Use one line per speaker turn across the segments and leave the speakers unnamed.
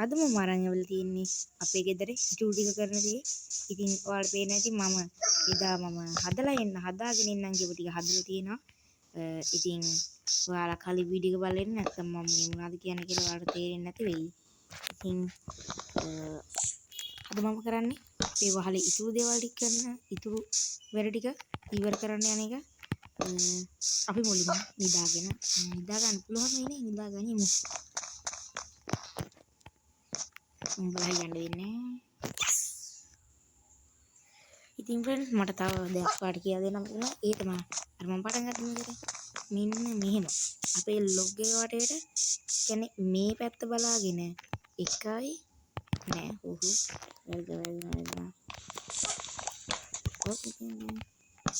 අද මම අරන් ඇවිල්ලා තියෙන්නේ අපේ ගෙදර ඉතුරු ටික කරන දේ. ඉතින් ඔයාලට පේන්නේ නැති මම එදා හදාගෙන ඉන්නම් කියපු ටික හදලා තියෙනවා. ඉතින් ඔයාලා කලින් වීඩියෝ එක බලලා නැත්නම් මම මේ මොනවද කියන්නේ කියලා ඔයාලට තේරෙන්නේ නැති වෙයි. ඉතින් අද මම කරන්නේ අපේ වහලේ ඉතුරු දේවල් ටික ඉතුරු වැඩ ටික ඉවර කරන්න යන එක. අපි මුලින්ම නිදා ගන්න පුළුවන් වෙන්නේ නිදාගනිමු. උඹලා යන්න දෙන්නේ. ඉතින් ෆ්‍රෙන්ඩ්ස් මට තව දෙයක් පාට කියලා දෙන්න පුළුවන්. ඒ තමයි අර මම පටන් ගත්ත විදිහට මෙන්න මෙහෙම අපේ ලොග් එක වටේට කියන්නේ මේ පැත්ත බලාගෙන එකයි නෑ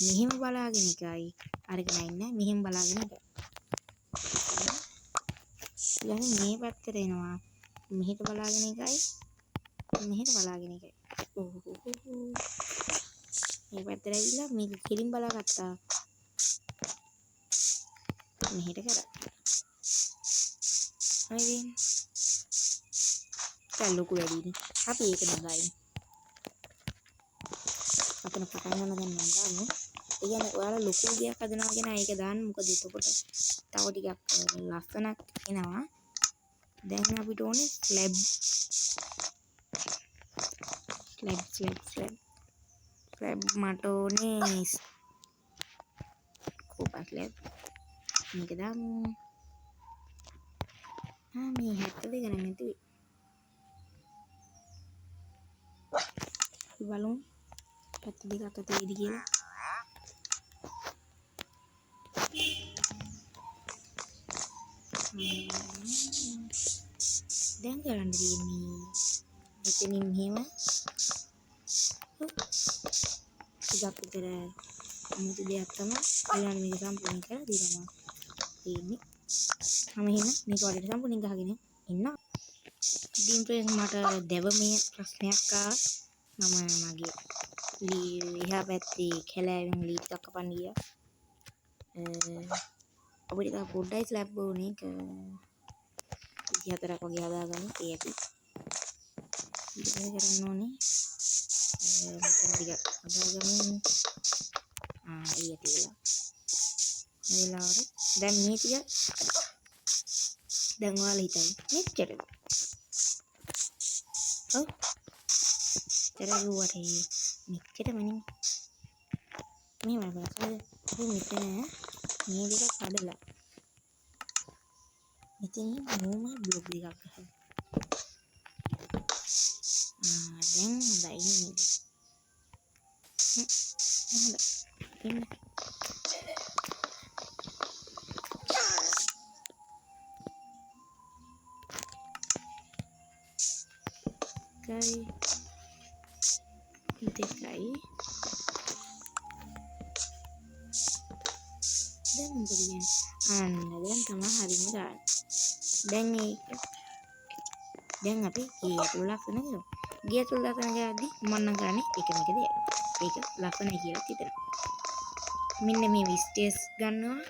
මෙහෙම බලාගෙන එකයි අරක නෑ මෙහෙම බලාගෙන එකයි. ඊළඟ මේ පැත්තට එනවා මෙහෙට බලාගෙන එකයි මෙහෙට බලාගෙන එකයි. මේ පැත්තට ඇවිල්ලා මේක කෙලින් බලාගත්තා. මෙහෙට කරා. හරි. ලොකු වැඩිනේ. අපි ඒක නගායි. අපිට පටන් ගන්න දැන් නගාමු. ඒ කියන්නේ ඔයාලා ලොකු දෙයක් හදනවා කියන එක දාන්න. මොකද එතකොට තව ටිකක් ලස්සනක් එනවා. දැන් අපිට ඕනේ ස්ලැබ් මට ඕනේ කෝපා ස්ලැබ් මේක දාමු. මේ 72 ගණන් නැතුයි. බලමු පැත්ත දෙකක් අතේද කියලා. දැන් කරන්න තියෙන්නේ මෙතනින් මෙහෙම ටිකක් විතර අමුතු දෙයක් තමයි. ඊළඟ මේක සම්පූර්ණ කරලා දීලා තියෙන්නේ. මම එහෙම මේක වලට සම්පූර්ණ ගහගෙන ඉන්න. ඉතින් මට දෙවමේ ප්‍රශ්නයක් ආවා. මම මගේ එහා පැත්තේ කැලෑවෙන් ලී ටිකක් කපන්න ගියා. අපිට තව පොඩ්ඩයි ස්ලැබ් ඕනේ. 24ක් වගේ හදාගන්න. ඒක ඊට කරන්න ඕනේ. මෙතන ටික හදාගමු. ඊට වෙලාවට දැන් මේ ටික දැන් ඔයාලා හිතයි මෙච්චරද? ඔව්. තරගුවට මෙච්චරමනේ. මේ වගේ අපි මෙතන මේ දෙක කඩලා මෙතන නෝමල් බ්ලොක් දෙකක් ගහනවා. දැන් හොඳයි නේද? හොඳයි. ඉන්න. දෙකයි දැන් මොකද කියන්නේ? දැන් තමයි හරියම ගන්න. දැන් අපි ගිය තුල ලස්සන කරමු. ගිය තුල ලස්සන කරද්දි මම නම් කරන්නේ එකම එක දෙයක්. ඒක ලස්සනයි කියලා හිතනවා. මෙන්න මේ විස්ටේස් ගන්නවා.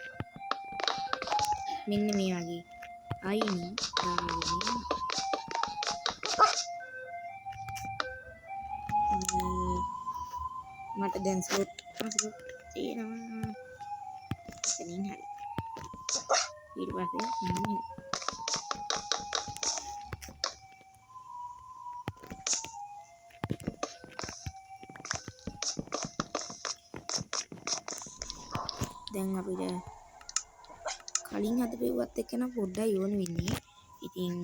මෙන්න මේ වගේ අයින් දාගෙන මට දැන් ස්ලොට් තියෙනවා. එතනින් හරි. ඊට පස්සේ දැන් අපිට කලින් හදපෙව්වත් එක්ක නම් පොඩ්ඩයි ඕන වෙන්නේ. ඉතින්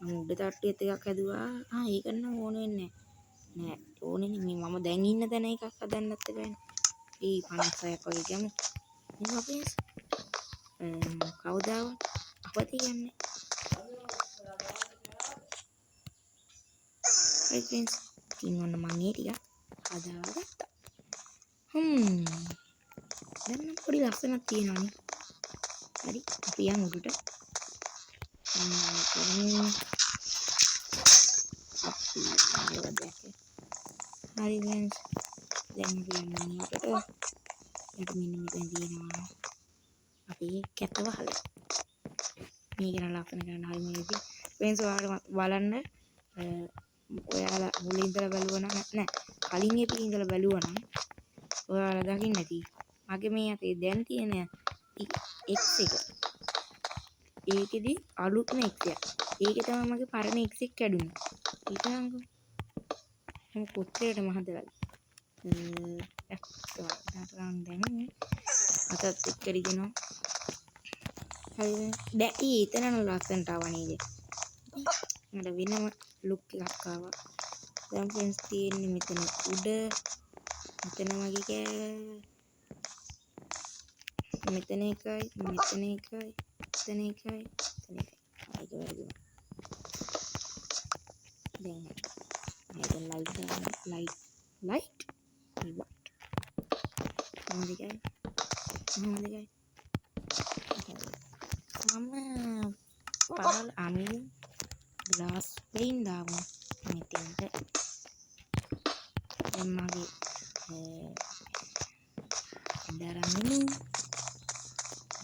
මම උඩ තට්ටුවෙත් එකක් හැදුවා. ඒක නම් ඕන වෙන්නේ නෑ. ඕනේ නේ මම දැන් ඉන්න තැන එකක් හදන්නත් බෑනේ. 56ක් වගේ ගමු. මේ වගේ කවදාවත් අපතේ යන්නේ. හරි ෆ්‍රෙන්ඩ්ස්. ඉතින් ඔන්න මම මේ ටික හදාගත්තා. දැන් නම් පොඩි ලස්සනක් තියෙනවානේ. හරි අපි යමු උඩට. හරි ෆ්‍රෙන්ඩ්ස්. දැන් අපි යන්නේ උඩට. යට මෙන්න මෙතන තියෙනවා අපේ කැත වහල. මේක නම් ලස්සන කරන්න හරි මේකේ වෙනස ඔයාලට බලන්න ඔයාලා මුලින් ඉඳලා බලුවා නම් නෑ කලින් එපිට ඉඳලා බලුවා නම් ඔයාලා දකින්න ඇති මගේ මේ අතේ දැන් තියෙන X එක ඒකෙදි අලුත්ම X එක ඒකේ තමයි මගේ පරණ X එක කැඩුනේ ඊටංගෝ මම කොච්චරට මහදලාද දැන් අතත් එක්ක රිගෙනවා හරි දැන් ඊතනන ලස්සනට ආවා නේද මට වෙනම ලුක් එකක් ආවා දැන් ෆ්‍රෙන්ඩ්ස් තියෙන්නේ මෙතන උඩ මෙතන වගේ කෑ මෙතන එකයි මෙතන එකයි මෙතන එකයි මෙතන එකයි ඒක වැරදුනා දැන් ලයිට් මොකදකයි මම පරල් අමිල් ග්ලාස් පෙයින් දාමු මෙතෙන්ට දැන් මගේ දරන්නේ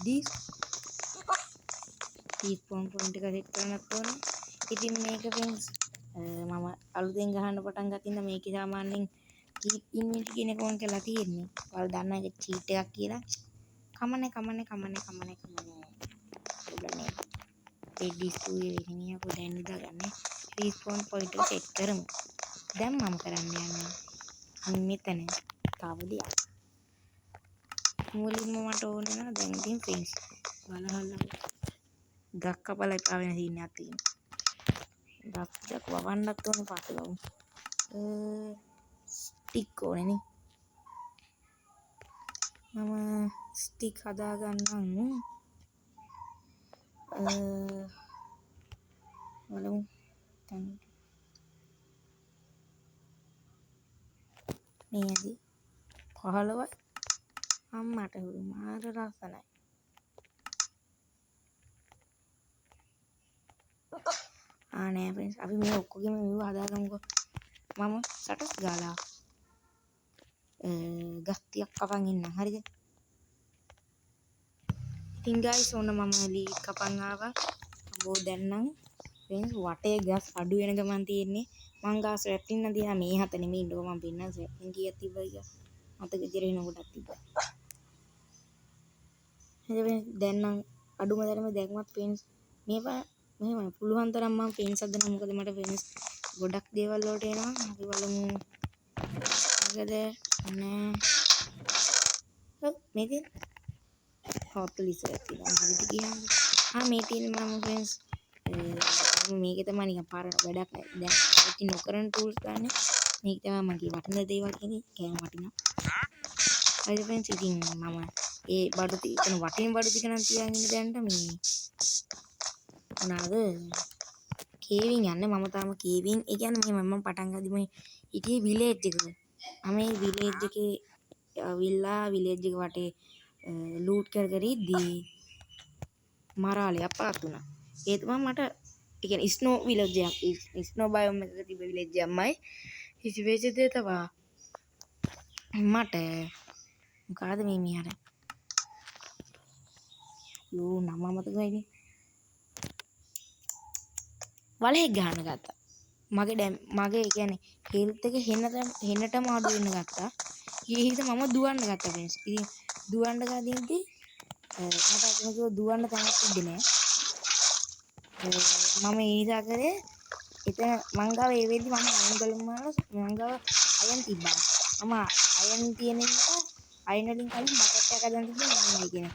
this ස්පෝන් පොයින්ට් එක සෙට් කරන්නත් ඕනේ ඉතින් මේක ෆ්‍රෙන්ඩ්ස් මම අලුතෙන් ගහන්න පටන් ගත්තින්ද මේකේ සාමාන්‍යයෙන් කීප් ඉන්වෙන්ට් කියන එක ඕන් කරලා තියෙන්නේ. ඔයාලා දන්නා එක චීට් එකක් කියලා. කමන්නේ. ඔබනේ එඩිස් තුයේ විනිය පො දැන් ඉඳගන්නේ. රීස්පෝන් පොයින්ට් එක සෙට් කරමු. දැන් මම කරන්න යන්නේ මෙතන තව දෙයක්. මුලින්ම මට ඕන නේද දැන් ඉතින් ෆ්‍රෙන්ඩ්ස් බලහල්ලා ගක් කපලා එපා වෙන සීන් එකක් තියෙනවා. ගක් වවන්නත් ඕනේ පස්සේ ගමු. ස්ටික් ඕනේ නේ. මම ස්ටික් හදා ගන්නම්. බලමු. මේ ඇදි 15යි අම්මට හුරු මාර රසනයි. නෑ ෆ්‍රෙන්ඩ්ස් අපි මේ ඔක්කොගෙම මෙව හදාගමුකෝ. මම සටස් ගාලා ගස් ටිකක් කපන් ඉන්න හරිද? ඉතින් ගයිස් ඔන්න මම ලී කපන් ආවා. අබෝ දැන් නම් ෆ්‍රෙන්ඩ්ස් වටේ ගස් අඩු වෙන ගමන් තියෙන්නේ. මං ගස් රැප්ටින්න තියලා මේ හත නෙමෙයි ඉන්නකො මම පින්නන් රැප්ටින් කීයක් තිබ්බද කියලා. මතක ඉතිරෙන කොටක් තිබ්බා. හරි දැන් නම් අඩුම තරමේ දැක්මත් ෆ්‍රෙන්ඩ්ස් මේවා මෙහෙම පුළුවන් තරම් මම පේන්ස් හදනවා මොකද මට පේන්ස් ගොඩක් දේවල් වලට එනවා අපි බලමු මොකද නෑ මේකේ හොටල් ඉස්සරහ තියෙනවා හරිද කියන්නේ මේ තියෙන මම ෆ්‍රෙන්ඩ්ස් මේක තමයි නිකන් පාරට වැඩක් නෑ දැන් පාවිච්චි නොකරන ටූල්ස් ගන්න මේක තමයි මගේ වටින දේවල් කියන්නේ කෑම වටිනා හරි ෆ්‍රෙන්ඩ්ස් ඉතින් මම ඒ බඩු තියෙන වටින බඩු ටික නම් තියාගෙන ඉන්න දැන්ට මේ මොනවාද කේවින් යන්නේ මම තාම කේවින් ඒ කියන්නේ මම පටන් ගද්දි මම හිටියේ විලේජ් එකක මම මේ විලේජ් එකේ විල්ලා විලේජ් එක වටේ ලූට් කර ඉද්දී මරාලේ අපාත් වුණා ඒ තමයි මට ඒ කියන්නේ ස්නෝ විලේජ් එකක් ස්නෝ බයෝම් එකක තිබ්බ විලේජ් එකක්මයි කිසි වෙච්ච දේ තමයි මට මොකද මේ මියාර යෝ නම මතක නෑනේ වලේ ගහන්න ගත්තා. මගේ කියන්නේ හෙල්ත් එක හෙන්නටම අඩු වෙන්න ගත්තා. ඊහිද මම දුවන්න ගත්තා ෆ්‍රෙන්ඩ්ස්. ඉතින් දුවන්න ගියදී මට අතනක දුවන්න තැනක් තිබ්බේ නෑ. මම ඒ නිසා කරේ එතන මංගාව ඒ වෙද්දි මම අයන් බලමුම මංගාව අයන් තිබ්බා. මම අයන් තියෙන නිසා අයන් වලින් කලින් බකට් එකක් හදන්න තිබ්බා මම කියන්නේ.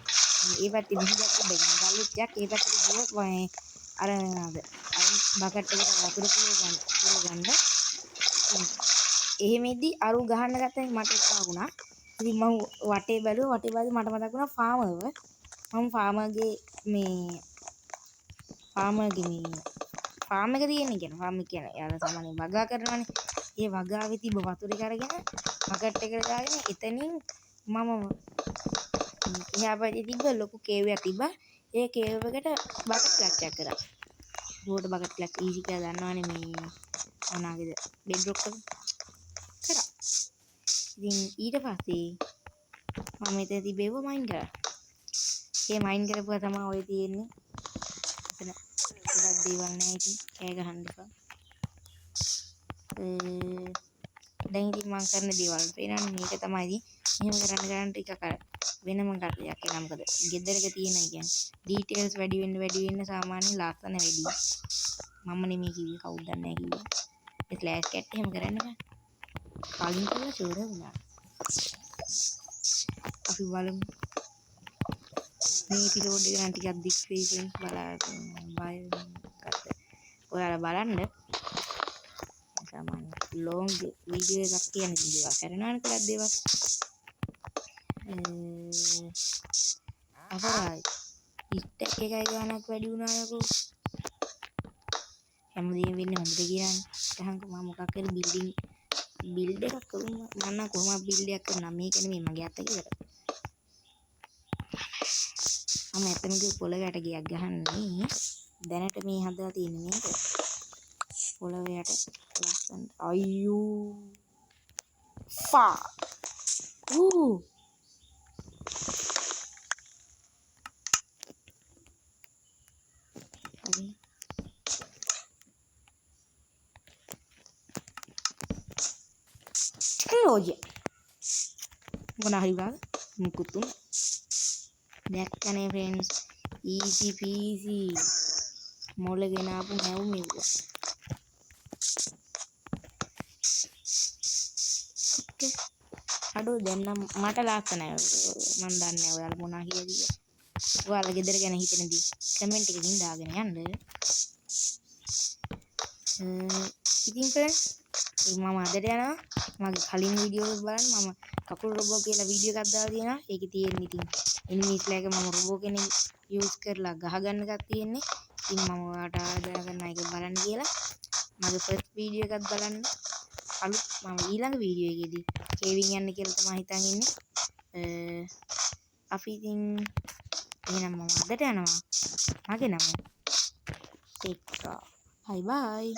ඒ පැත්තේ විහිදක් තිබ්බා. ගල්ලෙක් ඒ පැත්තට ගියොත් මම අර නේද බකට් එකට වතුර පුරව ගන්න. එහෙමෙදි අරු ගහන්න ගත්තා මට එපා වුණා. ඉතින් මම වටේ බැලුවා මට මතක් වුණා ෆාමර්ව. මම ෆාමර්ගේ ෆාම් එක තියෙන්නේ කියන ෆාම් එක කියන්නේ යාලා සාමාන්‍යයෙන් වගා කරනවානේ. ඒ වගාවේ තිබ්බ වතුර එක අරගෙන බකට් එකට දාගෙන එතනින් මම එහා පැත්තේ තිබ්බ ලොකු කේව් එකක් තිබ්බා. ඒ කේව් එකට බකට් ක්ලච් එකක් කරා. බෝඩ් බකට් ක්ලච් ඊසි කියලා දන්නවනේ මේ මොනවාගේද බෙඩ් රොක් එක කරා. ඉතින් ඊට පස්සේ මම මෙතන තිබේව මයින් කරා. ඒ මයින් කරපුවා තමයි ඔය තියෙන්නේ. එතන දේවල් නැහැ ඉතින් කෑ ගහන්න එපා. දැන් ඉතින් මම කරන දේවල් පේනවනේ මේක තමයි ඉතින් එහෙම කරන්න ටිකක් අර වෙනම කටයක් එනවා. මොකද ගෙදරක තියෙන කියන්නේ ඩීටේල්ස් වැඩි වෙන්න සාමාන්‍යයෙන් ලස්සන වැඩි. මම නෙමෙයි කිව්වේ කවුද දන්නේ නැහැ කිව්වා. ඒ ෆ්ලෑෂ් කැට් එහෙම කරන්න බෑ. කලින් කරලා ෂුවර් වුණා. අපි බලමු. මේ එපිසෝඩ් එක නම් ටිකක් දික් වෙයි ෆ්‍රෙන්ඩ්ස් ඔයාලා බලන්න. සාමාන්‍ය ලොංග් වීඩියෝ එකක් කියන්නේ දේවල් කරනවනේ ටිකක් දේවල්. අපරායි ඉස්ටැක් එකයි ගානක් වැඩි වුණා යකෝ. හැමදේම වෙන්නේ හොඳට කියනනේ. දැන් මම මොකක් හරි බිල්ඩ් එකක් කරුණා. මම නම් කොහොමද බිල්ඩ් එකක් කරනවා මේක නෙමෙයි මගේ අත කියලා. මම ඇත්තම කිව්ව පොළොවට ගියක් ගහන්නේ. දැනට මේ හදලා තියෙන්නේ මේක. පොළොවට ලස්සන. අයියෝ. ෆා. හරි. ටෙක්නොලොජි. මොනවා හරි වගේ මුකුත් උන. දැක්කනේ ෆ්‍රෙන්ඩ්ස් easy peasy මොළ ගෙන ආපු නැව් මෙව්වා. ඕකේ. අඩෝ දැන් නම් මට ලස්සනයි. මම දන්නේ නැහැ ඔයාලා මොනවා කියද කියලා. ඔයාලා ගෙදර ගැන හිතනදී කමෙන්ට් එකකින් දාගෙන යන්න. ඉතින් ෆ්‍රෙන්ඩ්ස් මම අදට යනවා. මගේ කලින් වීඩියෝ එක බලන්න. මම කකුල් රොබෝ කියලා වීඩියෝ එකක් දාලා තියෙනවා. ඒකේ තියෙන්නේ ඉතින් එනිමීස්ලා එක මම රොබෝ කෙනෙක් යූස් කරලා ගහගන්න එකක් තියෙන්නේ. ඉතින් මම ඔයාලට ආරාධනා කරනවා ඒක බලන්න කියලා. මගේ ෆස්ට් වීඩියෝ එකක් බලන්න. අලුත් මම ඊළඟ වීඩියෝ එකේදී කේවින් යන්න කියලා තමයි හිතන් ඉන්නේ. අපි ඉතින් එහෙනම් මම අදට යනවා. මගේ නම ටෙක්කා. බයි බයි.